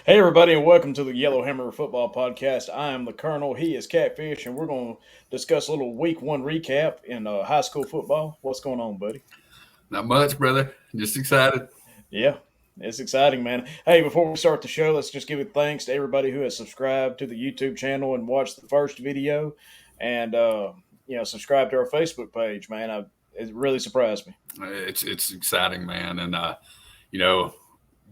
Hey, everybody, and welcome to the Yellowhammer Football Podcast. I am the Colonel. He is Catfish, and we're going to discuss a little Week One recap in high school football. What's going on, buddy? Not much, brother. Just excited. Yeah, it's exciting, man. Hey, before we start the show, let's just give it thanks to everybody who has subscribed to the YouTube channel and watched the first video, and subscribe to our Facebook page, man. It really surprised me. It's exciting, man, and you know,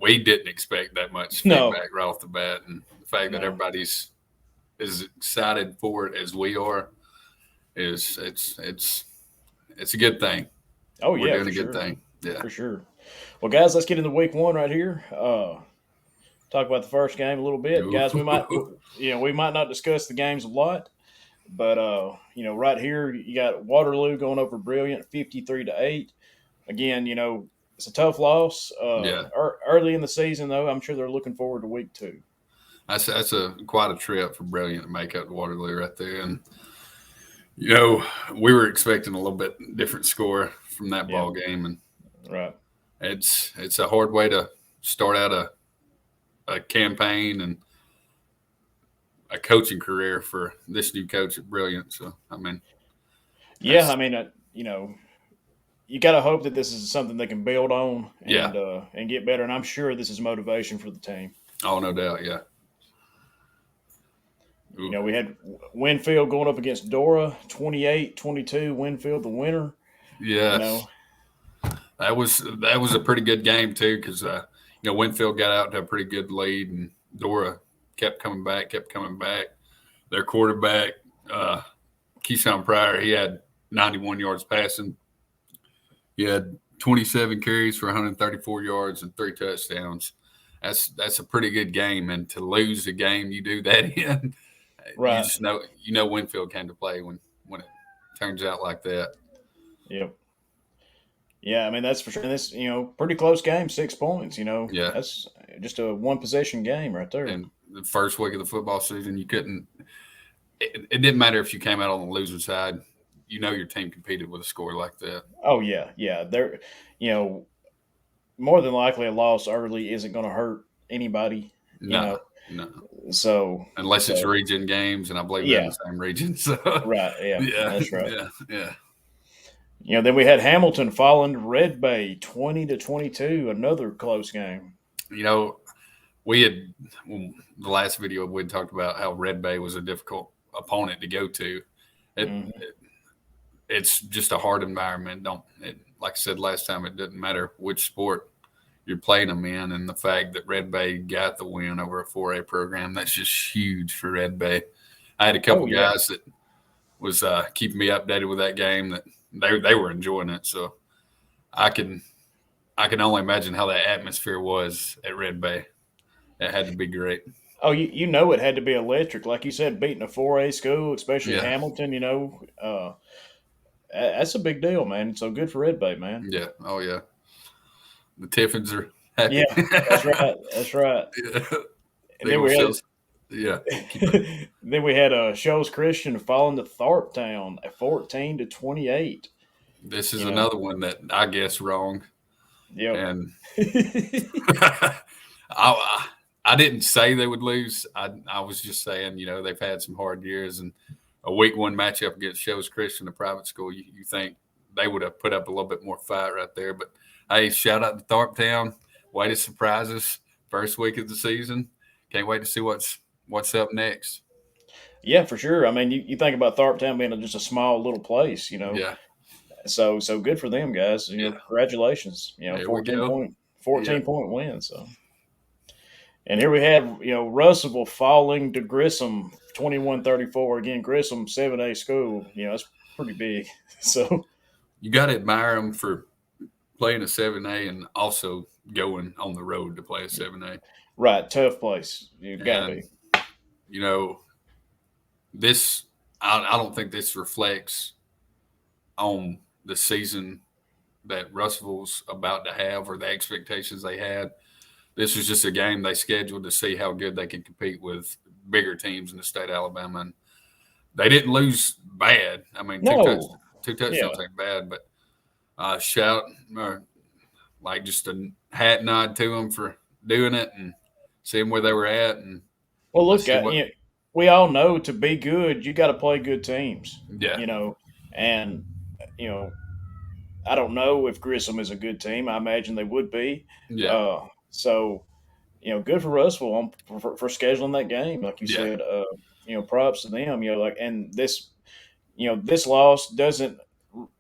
we didn't expect that much No, feedback right off the bat, and the fact that no, everybody's as excited for it as we are is it's a good thing. oh We're yeah, doing for a good sure, thing. Yeah. for sure. Well, guys, let's get into Week One right here. Talk about the first game a little bit, guys. We might not discuss the games a lot, but right here you got Waterloo going over Brilliant, 53-8. Again, it's a tough loss. Yeah. Early in the season, though, I'm sure they're looking forward to week two. That's a quite a trip for Brilliant to make up to Waterloo right there, and we were expecting a little bit different score from that Yeah, ball game, and right. it's a hard way to start out a campaign and a coaching career for this new coach at Brilliant. So I mean, Yeah, I that's mean, you got to hope that this is something they can build on yeah, and get better. And I'm sure this is motivation for the team. oh no doubt, yeah. Ooh. We had Winfield going up against Dora, 28-22. Winfield, the winner. You Yes, know, that was a pretty good game too because Winfield got out to a pretty good lead and Dora kept coming back. Their quarterback, uh, Keyshawn Pryor, he had 91 yards passing. He had 27 carries for 134 yards and 3 touchdowns. That's a pretty good game, and to lose the game you do that in, you right. just know Winfield came to play when it turns out like that. Yep. Yeah, I mean that's for sure. And this, pretty close game, 6 points. Yeah, That's just a one possession game right there. and the first week of the football season, you couldn't. It didn't matter if you came out on the losing side. Your team competed with a score like that. Oh yeah, yeah. They're, you know, more than likely a loss early isn't going to hurt anybody. You No, know, no, so unless it's so region games, and I believe they're in yeah, the same region. So right. Yeah, yeah, that's right. yeah, yeah. Then we had Hamilton falling to Red Bay, 20-22. Another close game. You know, we had the last video we talked about how Red Bay was a difficult opponent to go to. It, Hmm. it's just a hard environment. Like I said last time, it doesn't matter which sport you're playing them in, and the fact that Red Bay got the win over a 4A program, that's just huge for Red Bay. I had a Oh couple yeah. guys that was keeping me updated with that game that they were enjoying it. So I can only imagine how that atmosphere was at Red Bay. It had to be great. Oh, it had to be electric, like you said, beating a 4A school, especially Yeah, Hamilton. That's a big deal, man. So good for Red Bay, man. yeah, oh yeah. The Tiffins are happy. Yeah, that's right. That's right. Yeah. And They then gonna we show. had Yeah, keep it. Shows Christian falling to Tharptown at 14-28. This is You know, another one that I guess wrong, yep. and I didn't say they would lose. I was just saying, they've had some hard years, and a week one matchup against Shows Christian, a private school, you think they would have put up a little bit more fight right there. But hey, shout out to Tharptown. Way to surprise us first week of the season. Can't wait to see what's up next. Yeah, for sure. I mean, you think about Tharptown being just a small little place. Yeah, So good for them guys. yeah. Congratulations. There we 14 go. point Yeah. 14 point win. So, and here we had Russellville falling to Grissom 21-34. Again, Grissom 7A school. That's pretty big. So You got to admire them for playing a 7A and also going on the road to play a 7A. right, tough place. You got to And, be. you know, this, I don't think this reflects on the season that Russellville's about to have or the expectations they had. This was just a game they scheduled to see how good they can compete with bigger teams in the state of Alabama. And they didn't lose bad. I mean, No. two Yeah. touchdowns ain't bad, but shout or like just a hat nod to them for doing it and seeing where they were at, and Well, let's look, see what. we all know to be good, you got to play good teams. Yeah, You know, and you know, I don't know if Grissom is a good team. I imagine they would be. yeah, So good for Russell for scheduling that game, like you yeah, said. Props to them. Like, and this loss doesn't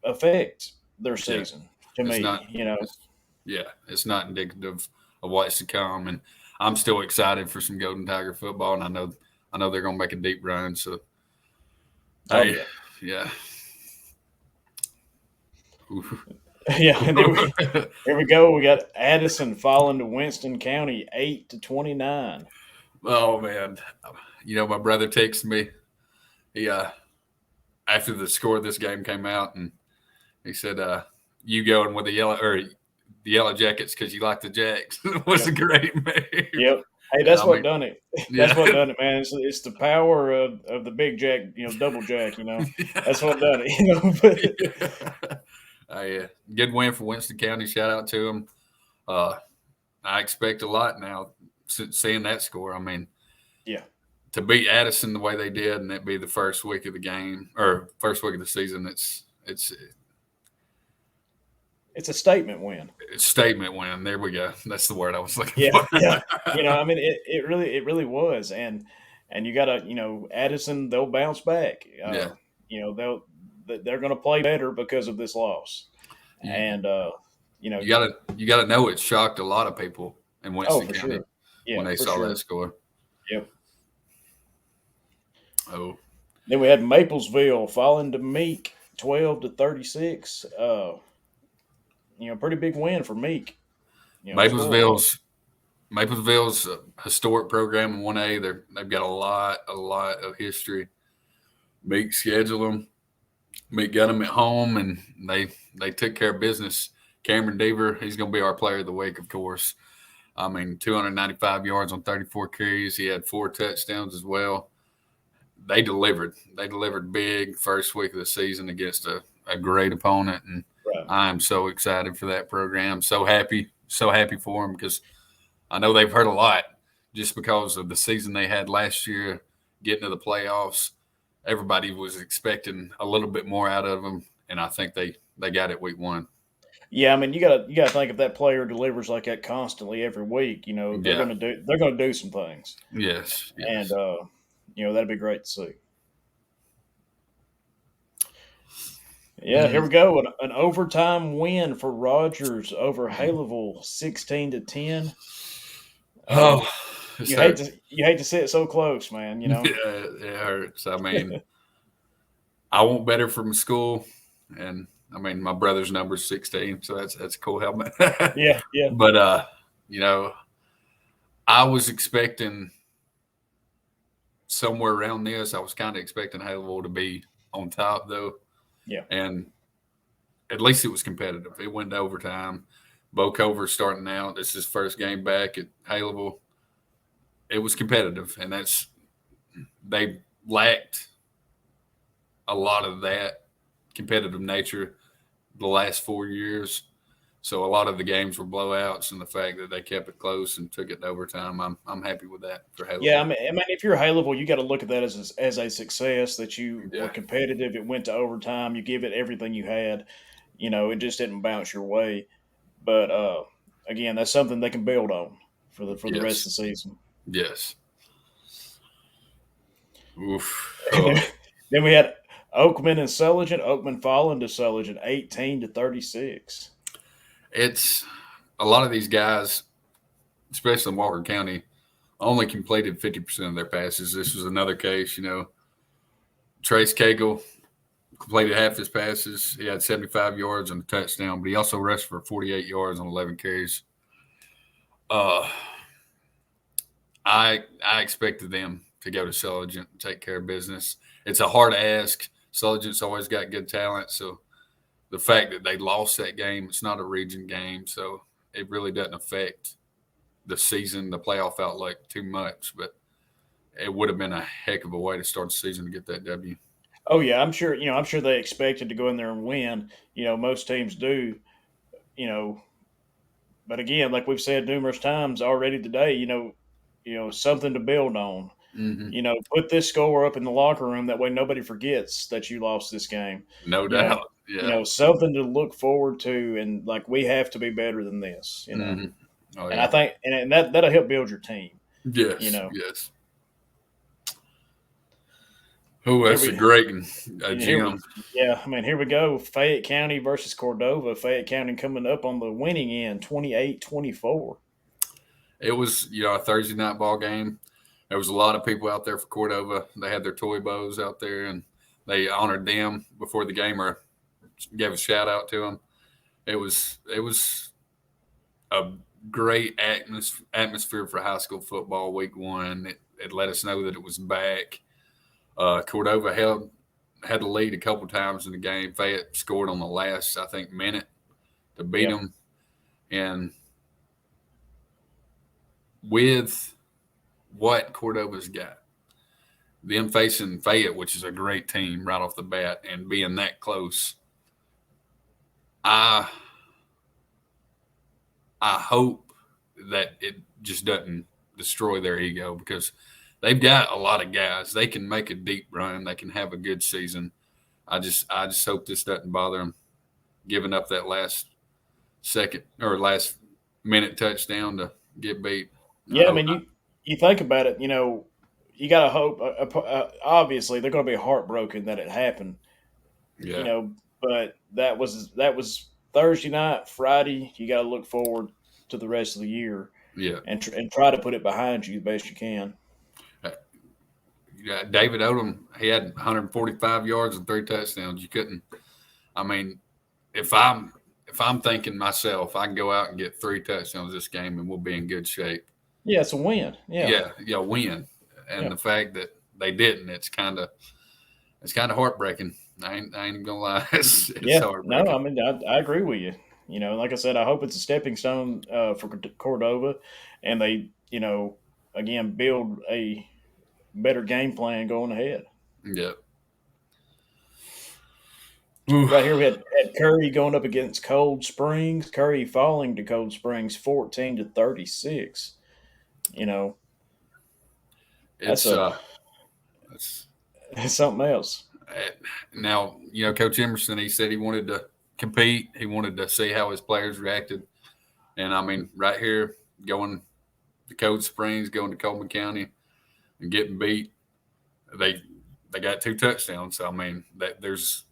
affect their yeah. season to It's me. not. It's yeah. It's not indicative of what's to come, and I'm still excited for some Golden Tiger football, and I know they're going to make a deep run. So, Oh hey, yeah, yeah. yeah. And then here we go. We got Addison falling to Winston County 8-29. Oh man, my brother texted me. He after the score of this game came out, and he said, "You going with the yellow jackets because you like the Jacks." It was a Yep, great move, yep. Hey, and that's I what mean, done it. That's yeah, what done it, man. It's the power of the big jack, double jack. That's what done it. Good win for Winston County. Shout out to them. Uh, I expect a lot now since seeing that score. I mean, Yeah, to beat Addison the way they did, and it be the first week of the game or first week of the season, it's it's a statement win. a statement win. There we go. That's the word I was looking Yeah, for. yeah. I mean, it really was, and you gotta, Addison, they'll bounce back. Yeah, They're going to play better because of this loss, you and you gotta know it shocked a lot of people in oh, Winston for County sure, when yeah, they for saw that sure, score. yep. Oh, Then we had Maplesville falling to Meek 12-36. Pretty big win for Meek. Score wise. Maplesville's Maplesville's a historic program in 1A. They've got a lot of history. Meek scheduled them. Meek got them at home, and they took care of business. Cameron Deaver, he's going to be our player of the week, of course. I mean, 295 yards on 34 carries. He had 4 touchdowns as well. They delivered. They delivered big first week of the season against a great opponent, and Right. I am so excited for that program. So happy for them because I know they've heard a lot just because of the season they had last year, getting to the playoffs. Everybody was expecting a little bit more out of them, and I think they got it week 1. Yeah, I mean, you gotta think if that player delivers like that constantly every week, they're Yeah. gonna do some things, Yes. and Yes. that'd be great to see. Yeah, here Mm. we go. An overtime win for Rogers over Haleville, 16-10. Oh, Uh, it's you hate hurt. to see it so close, man. Yeah, it hurts. I mean, I want better from school, and I mean my brother's number's 16, so that's a cool helmet. Yeah, yeah, But you know, I was expecting somewhere around this. I was kind of expecting Halo to be on top though, yeah. and at least it was competitive. It went to overtime. Bo Cover starting out. This is his first game back at Halo. It was competitive, and they lacked a lot of that competitive nature the last 4 years. So a lot of the games were blowouts, and the fact that they kept it close and took it to overtime, I'm happy with that for Yeah, Halo. I mean, if you're high level, you got to look at that as a success that you were Yeah, competitive. It went to overtime. You give it everything you had. It just didn't bounce your way. But again, that's something they can build on for the rest yes, of the season. yes. Oof. And Oh, then we had Oakman and Sullivan. Oakman falling to Sullivan, 18-36. it's a lot of these guys, especially in Walker County, only completed 50% of their passes. This was another case. Trace Cagle completed half his passes. He had 75 yards and a touchdown, but he also rushed for 48 yards on 11 carries. Uh, I expected them to go to Sulligent and take care of business. It's a hard ask. Sulligent's always got good talent, so the fact that they lost that game, it's not a region game, so it really doesn't affect the season, the playoff outlook too much. But it would have been a heck of a way to start the season to get that W. Oh yeah, I'm sure. I'm sure they expected to go in there and win. Most teams do. You know, but again, like we've said numerous times already today, something to build on. Mm-hmm. Put this score up in the locker room. That way nobody forgets that you lost this game. No You know, doubt. Yeah. something to look forward to, and like we have to be better than this. Mm-hmm. Oh And I yeah. think, and that'll help build your team. Yes. Yes. Oh, Here that's a we, great one, here, Jim. yeah. I mean, here we go. Fayette County versus Cordova. Fayette County coming up on the winning end, 28-24. It was, a Thursday night ball game. There was a lot of people out there for Cordova. They had their toy bows out there, and they honored them before the game or gave a shout out to them. It was a great atmosphere for high school football week one. It let us know that it was back. Cordova had the lead a couple times in the game. Fayette scored on the last, I think, minute to beat them. And with what Cordova's got, them facing Fayette, which is a great team right off the bat, and being that close, I hope that it just doesn't destroy their ego, because they've got a lot of guys. They can make a deep run. They can have a good season. I just hope this doesn't bother them giving up that last minute touchdown to get beat. Yeah, I mean, you think about it. You got to hope. Obviously, they're going to be heartbroken that it happened. Yeah. But that was Thursday night. Friday, you got to look forward to the rest of the year. Yeah. And try to put it behind you the best you can. David Odom, he had 145 yards and 3 touchdowns. You couldn't. I mean, if I'm thinking myself, I can go out and get 3 touchdowns this game, and we'll be in good shape. Yeah, it's a win. Yeah, win. And the fact that they didn't, it's kind of heartbreaking. I ain't even gonna lie. It's heartbreaking. No, I mean, I agree with you. Like I said, I hope it's a stepping stone for Cordova, and they, again, build a better game plan going ahead. Yeah. Right here, we had Curry going up against Cold Springs. Curry falling to Cold Springs, 14-36. It's that's something else. Now, Coach Emerson, he said he wanted to compete. He wanted to see how his players reacted. And, I mean, right here, going to Cold Springs, going to Coleman County, and getting beat, they got 2 touchdowns. So, I mean, there's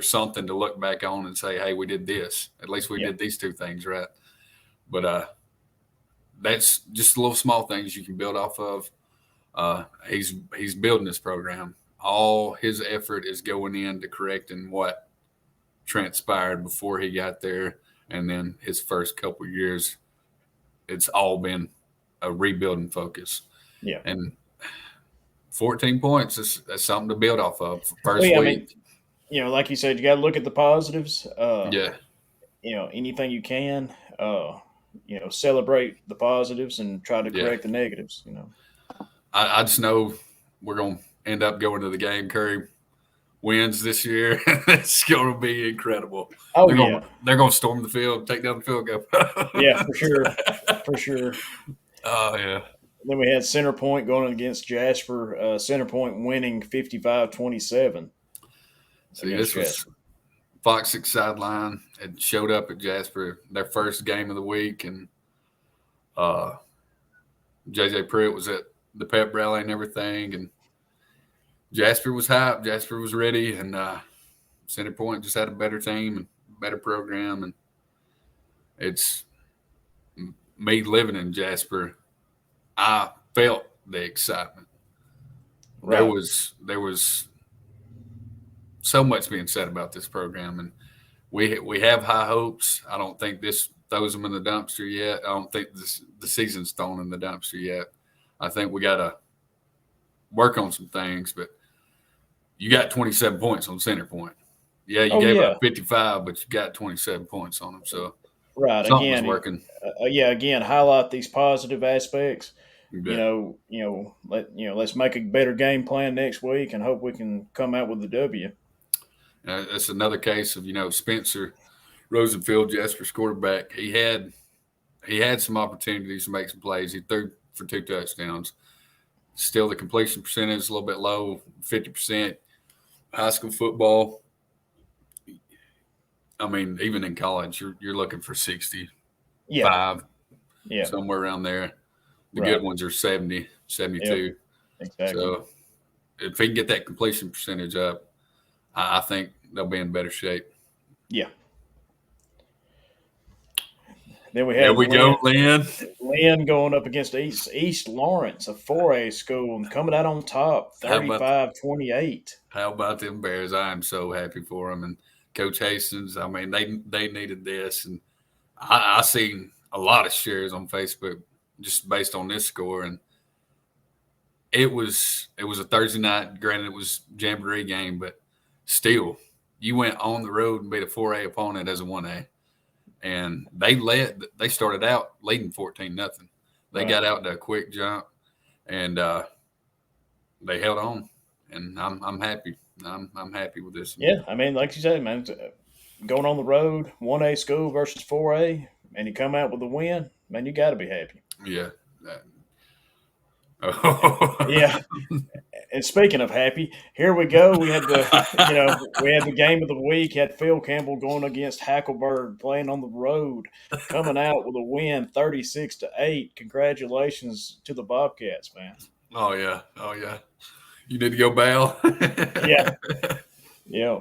something to look back on and say, hey, we did this. At least we did these 2 things right. But that's just little small things you can build off of. He's building this program. All his effort is going into correcting what transpired before he got there, and then his first couple of years, it's all been a rebuilding focus. Yeah, and 14 points that's something to build off of first week. I mean, like you said, you got to look at the positives. Yeah. Anything you can. Celebrate the positives and try to correct the negatives. I just know we're going to end up going to the game. Curry wins this year. It's going to be incredible. Oh, they're going to storm the field, take down the field goal. Yeah, for sure. Oh, yeah. Then we had Center Point going against Jasper. Center Point winning 55-27. See, this was Fox 6 sideline had showed up at Jasper, their first game of the week, and JJ Pruitt was at the pep rally and everything, and Jasper was hyped. Jasper was ready, and Center Point just had a better team and better program, and it's me living in Jasper. I felt the excitement. Right. There was so much being said about this program, and we have high hopes. I don't think this throws them in the dumpster yet. I don't think the season's thrown in the dumpster yet. I think we got to work on some things, but you got 27 points on Center Point. Yeah, you gave up 55, but you got 27 points on them. So right, something's working. Again, highlight these positive aspects. Yeah. Let's make a better game plan next week and hope we can come out with the W. That's another case of Spencer Rosenfield, Jasper's quarterback. He had some opportunities to make some plays. He threw for 2 touchdowns. Still, the completion percentage is a little bit low, 50%. High school football, I mean, even in college, you're looking for 65, Yeah. Yeah. somewhere around there. The Right. good ones are 70, 72. Yep. Exactly. So if he can get that completion percentage up, I think they'll be in better shape. Yeah. Then we There had we go, Lynn. Lynn going up against East Lawrence, a 4A school, and coming out on top, How about 35-28. how about them Bears? I am so happy for them. And Coach Hastings, I mean, they needed this. And I seen a lot of shares on Facebook just based on this score. And it was a Thursday night. Granted, it was jamboree game, but still, you went on the road and beat a 4A opponent as a 1A. And they started out leading 14-0. They Right. got out to a quick jump, and they held on. And I'm happy. I'm happy with this. Yeah, I mean, like you said, man, going on the road, 1A school versus 4A, and you come out with a win, man, you got to be happy. Yeah. Yeah. And speaking of happy, here we go. We had the game of the week. Had Phil Campbell going against Hackleberg, playing on the road, coming out with a win, 36-8. Congratulations to the Bobcats, man. Oh yeah. You need to go bail. Yeah. Yeah.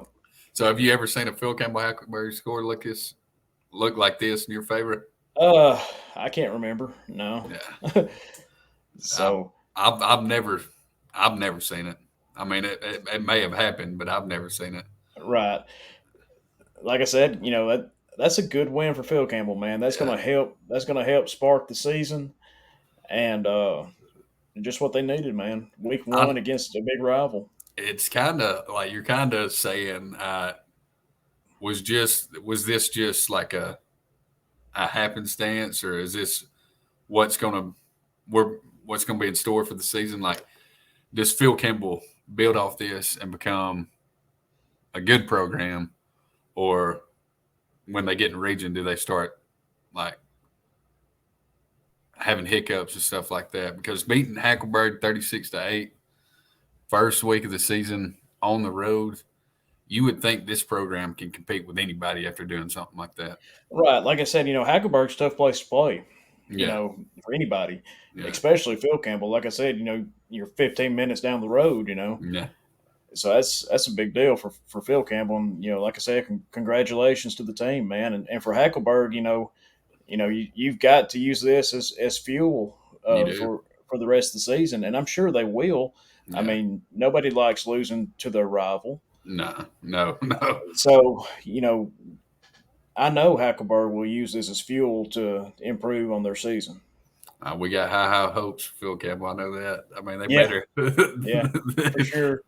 So have you ever seen a Phil Campbell Hackleberg score look like this in your favor? I can't remember. No. Yeah. So I've never seen it. I mean, it may have happened, but I've never seen it. right. Like I said, that's a good win for Phil Campbell, man. That's Yeah. gonna help. That's gonna help spark the season, and just what they needed, man. Week one against a big rival. It's kind of like you're kind of saying, was this just like a happenstance, or is this what's gonna be in store for the season? Like, does Phil Campbell build off this and become a good program, or when they get in region, do they start like having hiccups and stuff like that? Because beating Hackleberg 36-8, first week of the season on the road, you would think this program can compete with anybody after doing something like that. Right. Like I said, Hackleberg's a tough place to play. Yeah. For anybody, Yeah. especially Phil Campbell. Like I said, you're 15 minutes down the road. Yeah. So that's a big deal for Phil Campbell. And like I said, congratulations to the team, man. And for Hackleberg, you've got to use this as fuel You do. for the rest of the season, and I'm sure they will. Yeah. I mean, nobody likes losing to their rival. No. So I know Hackleberg will use this as fuel to improve on their season. We got high hopes for Phil Campbell. I know that. I mean, they Yeah. better. Yeah, for sure.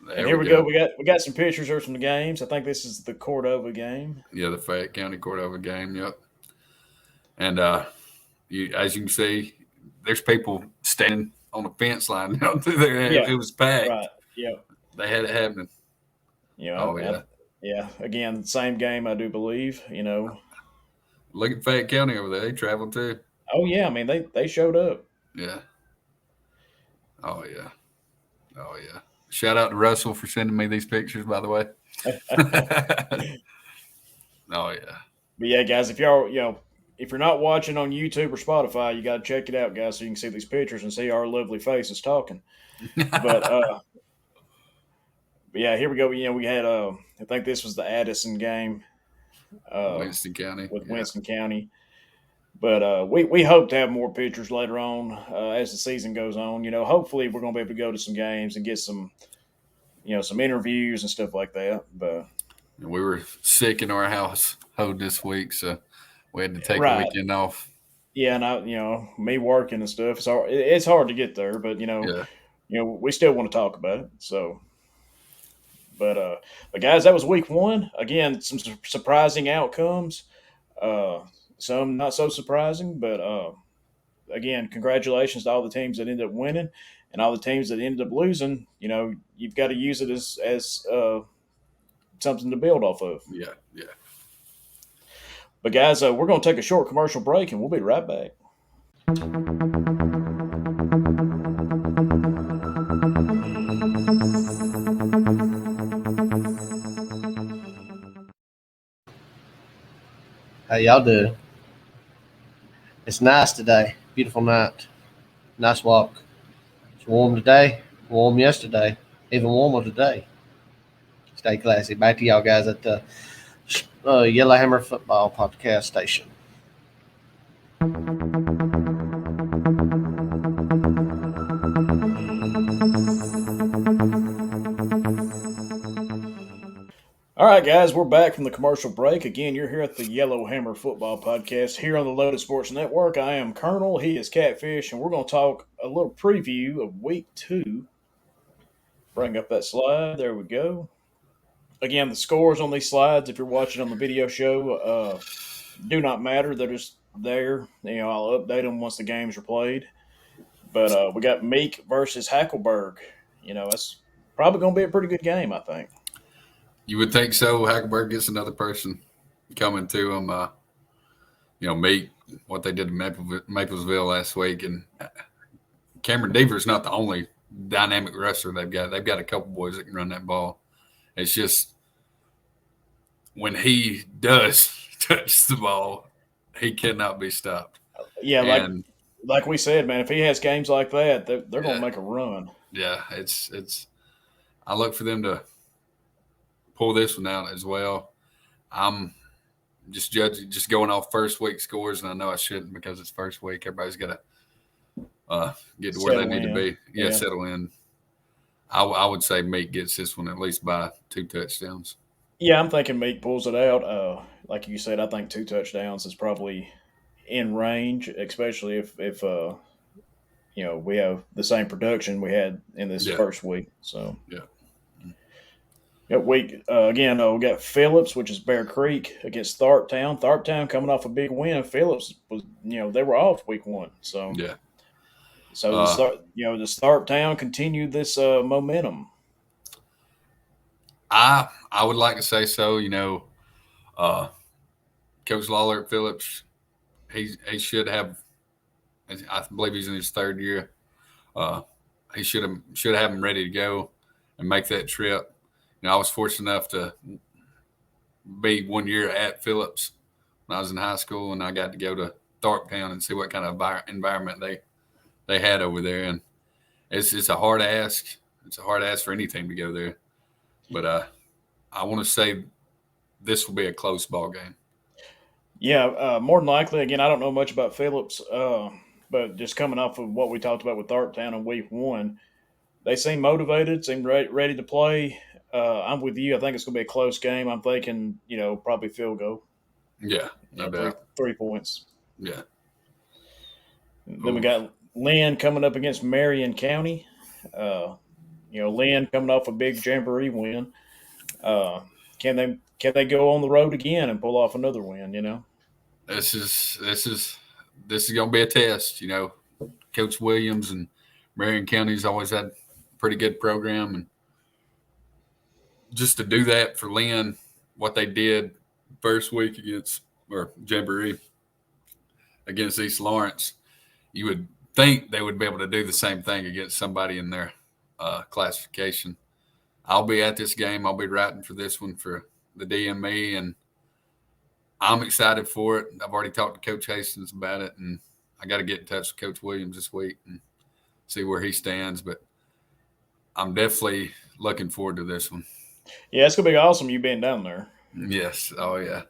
There And here we go. We got some pictures of some games. I think this is the Cordova game. Yeah, the Fayette County Cordova game. Yep. And as you can see, there's people standing on the fence line out there. Yeah. It was packed. Right. Yeah. They had it happening. Oh yeah. Yeah. Again, same game, I do believe. Look at Fayette County over there. They traveled too. Oh yeah. I mean, they showed up. Yeah. Oh yeah. Shout out to Russell for sending me these pictures, by the way. Oh yeah. But yeah, guys, if you're not watching on YouTube or Spotify, you got to check it out, guys, so you can see these pictures and see our lovely faces talking. But yeah, here we go. We had I think this was the Addison game. Winston County. With Winston County. But we hope to have more pictures later on as the season goes on. Hopefully we're going to be able to go to some games and get some, some interviews and stuff like that. But we were sick in our household this week, so we had to take Right. the weekend off. Yeah, and me working and stuff, it's hard to get there. But we still want to talk about it. So, but guys, that was week one. Again, some surprising outcomes. Some not so surprising, but again, congratulations to all the teams that ended up winning, and all the teams that ended up losing. You've got to use it as something to build off of. Yeah. But guys, we're going to take a short commercial break, and we'll be right back. How y'all doing? It's nice today. Beautiful night. Nice walk. It's warm today. Warm yesterday. Even warmer today. Stay classy. Back to y'all guys at the Yellowhammer Football Podcast Station. All right, guys, we're back from the commercial break. Again, you're here at the Yellowhammer Football Podcast here on the Loaded Sports Network. I am Colonel, he is Catfish, and we're going to talk a little preview of Week 2. Bring up that slide. There we go. Again, the scores on these slides, if you're watching on the video show, do not matter. They're just there. I'll update them once the games are played. But we got Meek versus Hackleberg. That's probably going to be a pretty good game, I think. You would think so. Hackleberg gets another person coming to him. Meek, what they did in Maplesville last week. And Cameron Deaver's not the only dynamic wrestler they've got. They've got a couple boys that can run that ball. It's just when he does touch the ball, he cannot be stopped. Yeah, like we said, man, if he has games like that, they're going to make a run. Yeah, it's. I look for them to pull this one out as well. I'm just going off first week scores, and I know I shouldn't because it's first week. Everybody's got to get to where they need to be. Yeah, settle in. I would say Meek gets this one at least by 2 touchdowns. Yeah, I'm thinking Meek pulls it out. Like you said, I think 2 touchdowns is probably in range, especially if we have the same production we had in this first week. So yeah. Week again, we got Phillips, which is Bear Creek, against Tharptown. Tharptown coming off a big win. Phillips was, they were off week 1. So yeah. So does Tharptown continue this momentum? I would like to say so. Coach Lawler at Phillips, he should have. I believe he's in his 3rd year. He should have him ready to go and make that trip. I was fortunate enough to be 1 year at Phillips when I was in high school, and I got to go to Tharptown and see what kind of environment they had over there. And it's a hard ask. It's a hard ask for any team to go there. But I want to say this will be a close ball game. Yeah, more than likely. Again, I don't know much about Phillips, but just coming off of what we talked about with Tharptown in week 1, they seem motivated, seem ready to play. I'm with you. I think it's going to be a close game. I'm thinking, probably field goal. Yeah, no doubt. 3 points. Yeah. Then we got Lynn coming up against Marion County. Lynn coming off a big jamboree win. Can they go on the road again and pull off another win? This is going to be a test. Coach Williams and Marion County's always had a pretty good program, and just to do that for Lynn, what they did first week jamboree against East Lawrence, you would think they would be able to do the same thing against somebody in their classification. I'll be at this game. I'll be writing for this one for the DME, and I'm excited for it. I've already talked to Coach Hastings about it, and I got to get in touch with Coach Williams this week and see where he stands. But I'm definitely looking forward to this one. Yeah, it's going to be awesome you being down there. Yes. Oh, yeah.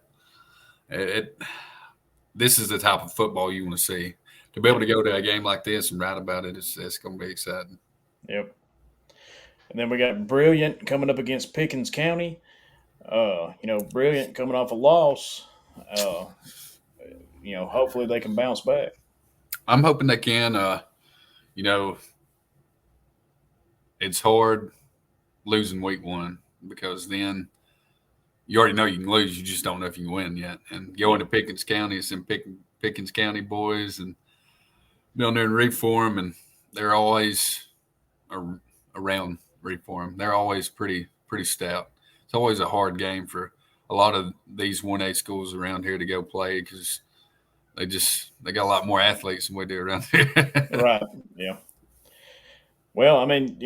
This is the type of football you want to see. To be able to go to a game like this and write about it, it's going to be exciting. Yep. And then we got Brilliant coming up against Pickens County. Brilliant coming off a loss. Hopefully they can bounce back. I'm hoping they can. It's hard losing week 1 because then you already know you can lose. You just don't know if you can win yet. And going to Pickens County, it's in Pickens County boys and down there in Reform, and they're always around Reform. They're always pretty stout. It's always a hard game for a lot of these 1A schools around here to go play because They got a lot more athletes than we do around here. Right. Yeah. Well, I mean,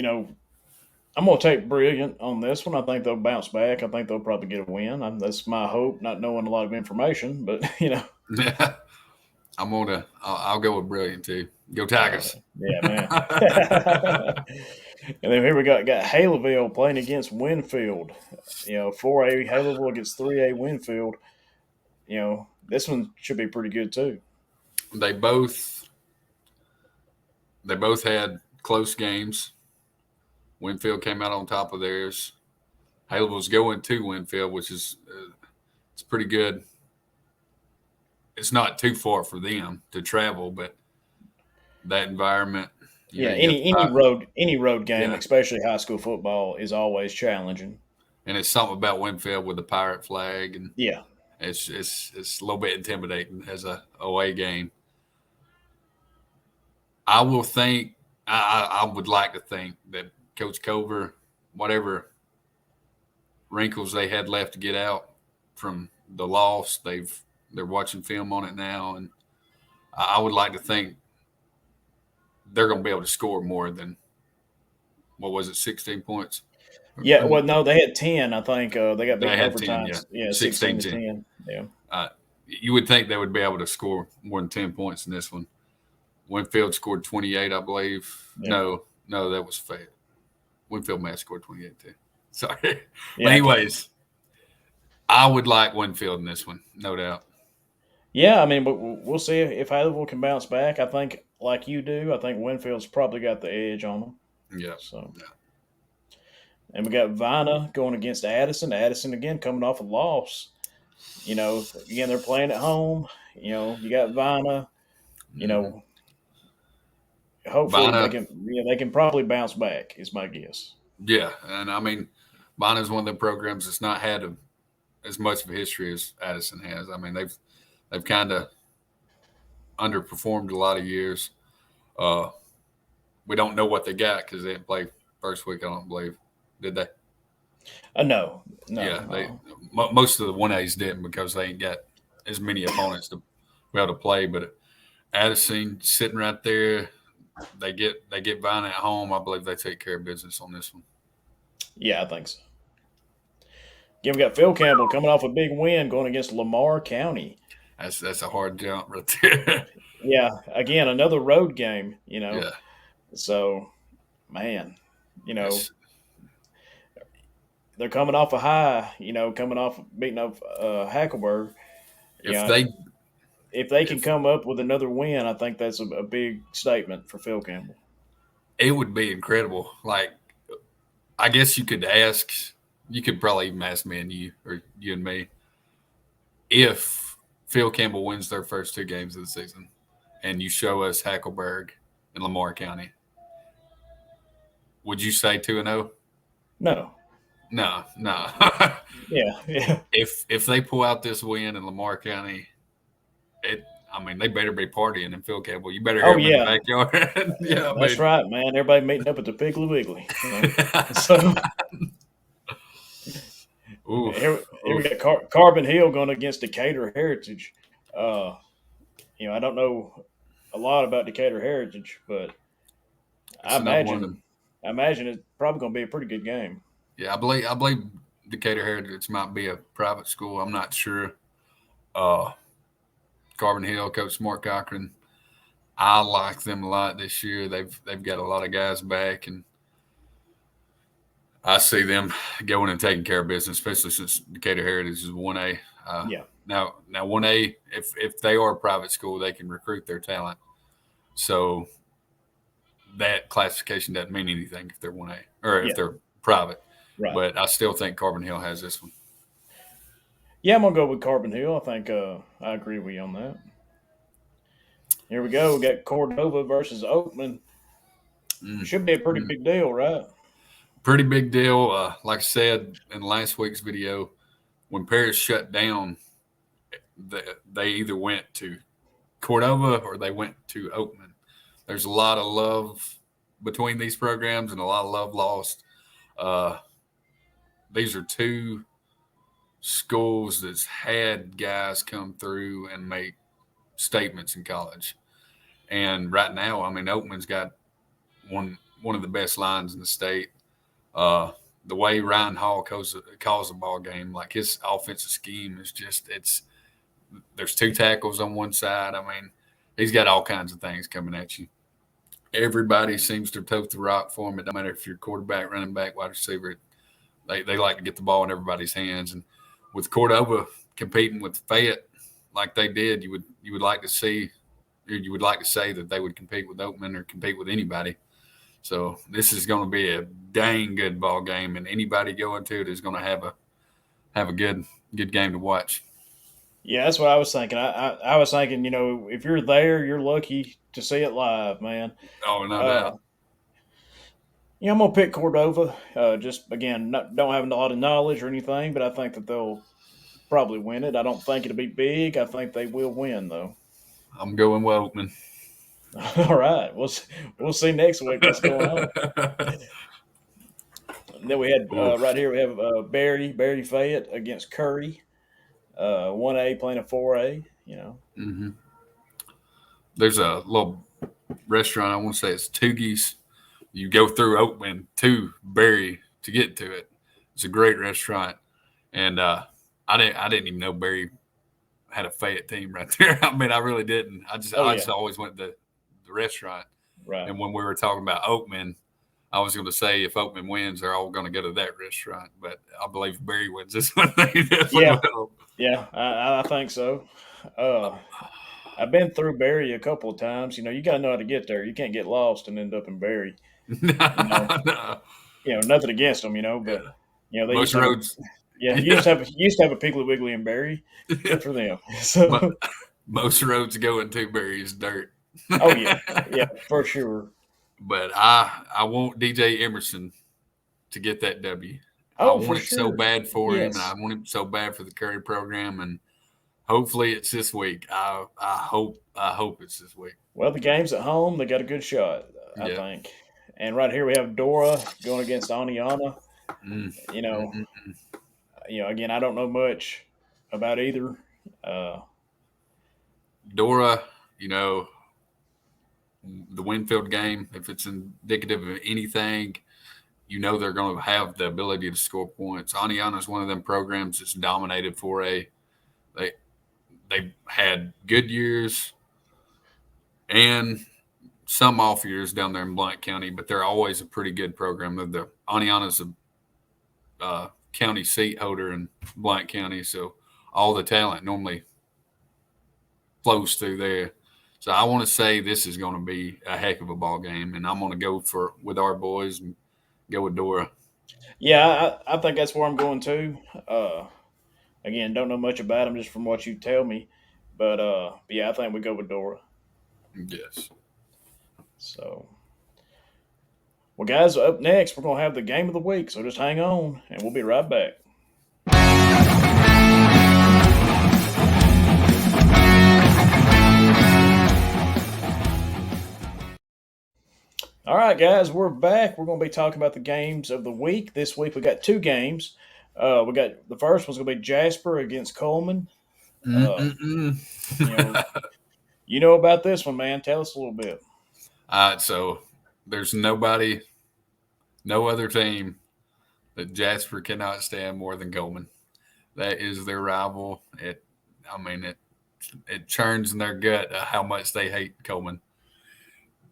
I'm going to take Brilliant on this one. I think they'll bounce back. I think they'll probably get a win. That's my hope, not knowing a lot of information, but Yeah. I'll go with Brilliant too. Go Tigers. Yeah, man. And then here we got Haleville playing against Winfield. 4A Haleville against 3A Winfield. This one should be pretty good too. They both had close games. Winfield came out on top of theirs. Haleville's going to Winfield, which is it's pretty good. It's not too far for them to travel, but that environment. Any road game, especially high school football, is always challenging. And it's something about Winfield with the pirate flag, and yeah, it's a little bit intimidating as a away game. I will think I would like to think that Coach Culver, whatever wrinkles they had left to get out from the loss, they're watching film on it now, and I would like to think they're going to be able to score more than, what was it, 16 points? Yeah, well, no, they had 10. I think they got big overtime. 10, yeah, 16 to 10. Yeah. You would think they would be able to score more than 10 points in this one. Winfield scored 28, I believe. Yeah. No, that was fair. Winfield may have scored 28 too. Sorry. Yeah, but anyways, I would like Winfield in this one, no doubt. Yeah, I mean, but we'll see if Haleville can bounce back. I think, like you do, I think Winfield's probably got the edge on them. Yeah. So. Yeah. And we got Vina going against Addison. Addison, again, coming off a loss. Again, they're playing at home. You got Vina. Hopefully they can probably bounce back, is my guess. Yeah, and I mean, Vina is one of the programs that's not had as much of a history as Addison has. I mean, they've kind of underperformed a lot of years. We don't know what they got because they didn't play first week, I don't believe. Did they? No. Yeah, most of the 1As didn't because they ain't got as many opponents to be able to play. But Addison sitting right there, they get Vina at home. I believe they take care of business on this one. Yeah, I think so. Again, we got Phil Campbell coming off a big win going against Lamar County. That's a hard jump right there. Yeah, again, another road game. Yeah. So, man, they're coming off a high. Coming off beating up Hackleberg. If they can come up with another win, I think that's a big statement for Phil Campbell. It would be incredible. Like, I guess you could probably even ask me and you, or you and me, if Phil Campbell wins their first two games of the season and you show us Hackleberg and Lamar County, would you say 2-0? No. No. Yeah. If they pull out this win in Lamar County, they better be partying in Phil Campbell. You better hear them in the backyard. Yeah, that's right, man. Everybody meeting up at the Piggly Wiggly. So here we got Carbon Hill going against Decatur Heritage. I don't know a lot about Decatur Heritage, but I imagine it's probably going to be a pretty good game. Yeah, I believe Decatur Heritage might be a private school. I'm not sure. Carbon Hill, Coach Mark Cochran, I like them a lot this year. They've got a lot of guys back, and I see them going and taking care of business, especially since Decatur Heritage is 1A. Now 1A, if they are a private school, they can recruit their talent. So that classification doesn't mean anything if they're 1A or if they're private. Right. But I still think Carbon Hill has this one. Yeah, I'm going to go with Carbon Hill. I think I agree with you on that. Here we go. We got Cordova versus Oakman. Should be a pretty big deal, right? Pretty big deal. Like I said in last week's video, when Paris shut down, they either went to Cordova or they went to Oakman. There's a lot of love between these programs and a lot of love lost. These are two schools that's had guys come through and make statements in college. And right now, I mean, Oatman's got one of the best lines in the state. The way Ryan Hall calls the ball game, like his offensive scheme is just there's 2 tackles on one side. I mean, he's got all kinds of things coming at you. Everybody seems to tote the rock for him. It don't matter if you're quarterback, running back, wide receiver. They like to get the ball in everybody's hands. And with Cordova competing with Fayette like they did, you would like to see, or you would like to say that they would compete with Oatman or compete with anybody. So this is going to be a dang good ball game, and anybody going to it is going to have a good game to watch. Yeah, that's what I was thinking. I was thinking, if you're there, you're lucky to see it live, man. Oh, no Uh, doubt. I'm gonna pick Cordova. Just again, don't have a lot of knowledge or anything, but I think that they'll probably win it. I don't think it'll be big. I think they will win, though. I'm going with Oatman. All right, we'll see next week what's going on. And then we had right here we have Barry Fayette against Curry, 1A playing a 4A. Mm-hmm. There's a little restaurant, I want to say it's Toogies. You go through Oatman to Barry to get to it. It's a great restaurant, and I didn't even know Barry had a Fayette team right there. I mean, I really didn't. I just always went to the restaurant. Right. And when we were talking about Oatman, I was going to say if Oatman wins, they're all going to go to that restaurant. But I believe Barry wins this one. Yeah, I think so. I've been through Barry a couple of times. You got to know how to get there. You can't get lost and end up in Barry. No. Nothing against them, but they most roads. You used to have a Piggly Wiggly in Barry. Good for them. So most roads going to Barry is dirt. Oh yeah, for sure. But I want DJ Emerson to get that W. I want it so bad for him, and I want him so bad for the Curry program, and hopefully it's this week. I hope it's this week. Well, the game's at home. They got a good shot, I think. And right here we have Dora going against Aniana. Again, I don't know much about either. Dora, the Winfield game, if it's indicative of anything, they're going to have the ability to score points. Aniana is one of them programs that's dominated 4A. They had good years and some off years down there in Blount County, but they're always a pretty good program. Aniana's a county seat holder in Blount County, so all the talent normally flows through there. So I want to say this is going to be a heck of a ball game, and I'm going to go with our boys and go with Dora. Yeah, I think that's where I'm going too. Again, don't know much about them just from what you tell me, but yeah, I think we go with Dora. Yes. So, well, guys, up next we're gonna have the game of the week. So just hang on, and we'll be right back. All right, guys, we're back. We're going to be talking about the games of the week. This week we got 2 games. We got the first one's going to be Jasper against Coleman. You know about this one, man. Tell us a little bit. All right, so there's no other team that Jasper cannot stand more than Coleman. That is their rival. It churns in their gut how much they hate Coleman.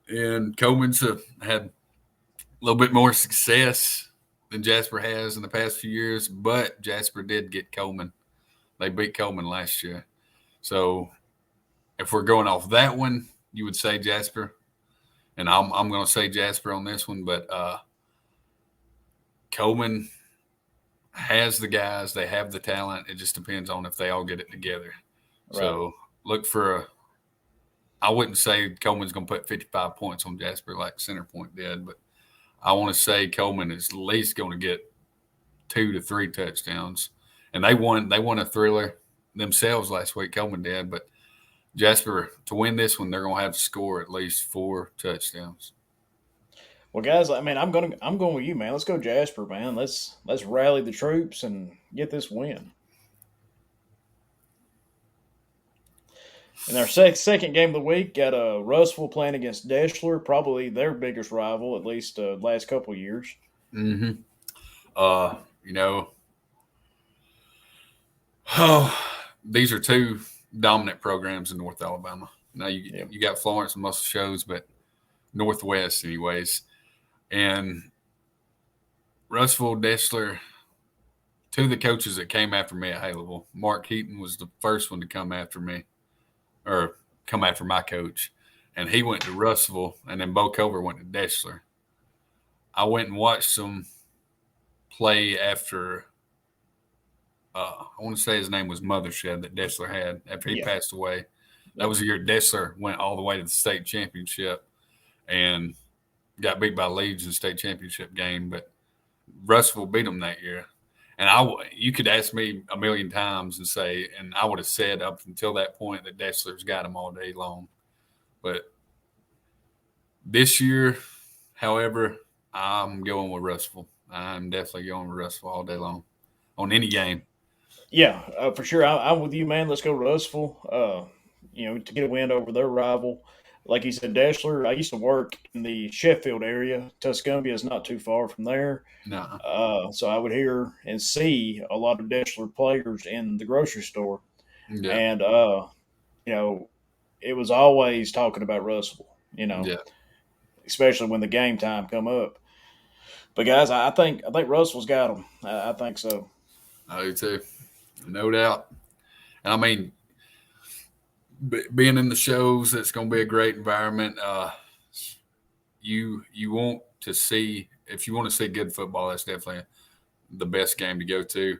And Coleman's had a little bit more success than Jasper has in the past few years, but Jasper did get Coleman. They beat Coleman last year. So if we're going off that one, you would say Jasper. And I'm going to say Jasper on this one, but Coleman has the guys. They have the talent. It just depends on if they all get it together. Right. So look for I wouldn't say Coleman's going to put 55 points on Jasper like Centerpoint did, but I want to say Coleman is at least going to get 2 to 3 touchdowns. And they won a thriller themselves last week. Coleman did, but Jasper, to win this one, they're going to have to score at least 4 touchdowns. Well, guys, I'm going with you, man. Let's go Jasper, man. Let's rally the troops and get this win. In our second game of the week, got Russell playing against Deschler, probably their biggest rival, at least last couple years. Mm-hmm. You know, oh, these are two dominant programs in North Alabama. Now you got Florence and Muscle Shoals, but Northwest, anyways. And Russell, Deschler, two of the coaches that came after me at Haleville. Mark Heaton was the first one to come after me, or come after my coach. And he went to Russellville, and then Bo Culver went to Deschler. I went and watched them play after I want to say his name was Mothershed that Deschler had after he passed away. That was the year Deschler went all the way to the state championship and got beat by Leeds in the state championship game. But Russellville beat them that year. And you could ask me a million times and say, and I would have said up until that point that Deschler's got them all day long. But this year, however, I'm going with Russellville. I'm definitely going with Russellville all day long on any game. Yeah, for sure. I'm with you, man. Let's go Russellville. To get a win over their rival. Like you said, Deschler, I used to work in the Sheffield area. Tuscumbia is not too far from there. No. So I would hear and see a lot of Deschler players in the grocery store. Yeah. And, it was always talking about Russellville, especially when the game time come up. But, guys, I think Russell's got them. I think so. I do too. No doubt. And I mean, being in the shows, it's going to be a great environment. You want to see, if you want to see good football, that's definitely the best game to go to.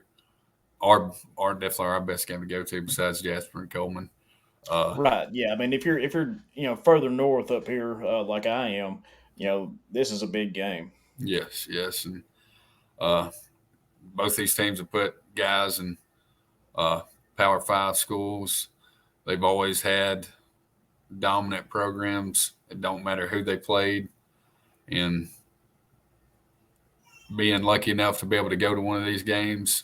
Definitely our best game to go to besides Jasper and Coleman. Right. Yeah. I mean, if you're further north up here like I am, this is a big game. Yes. And both these teams have put guys in Power 5 schools. They've always had dominant programs. It don't matter who they played. And being lucky enough to be able to go to one of these games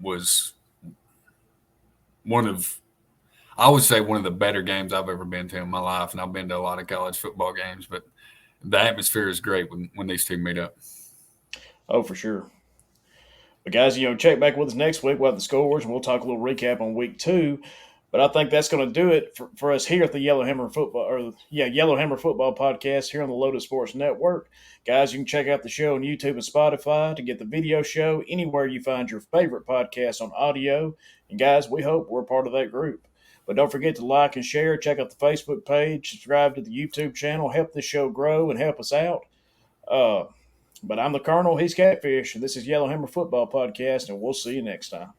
was I would say one of the better games I've ever been to in my life. And I've been to a lot of college football games, but the atmosphere is great when these two meet up. Oh, for sure. But guys, check back with us next week. We'll have the scores and we'll talk a little recap on week 2. But I think that's going to do it for us here at the Yellowhammer Football Podcast here on the Lotus Sports Network. Guys, you can check out the show on YouTube and Spotify to get the video show anywhere you find your favorite podcast on audio. And guys, we hope we're part of that group. But don't forget to like and share. Check out the Facebook page. Subscribe to the YouTube channel. Help this show grow and help us out. But I'm the Colonel. He's Catfish. And this is Yellowhammer Football Podcast. And we'll see you next time.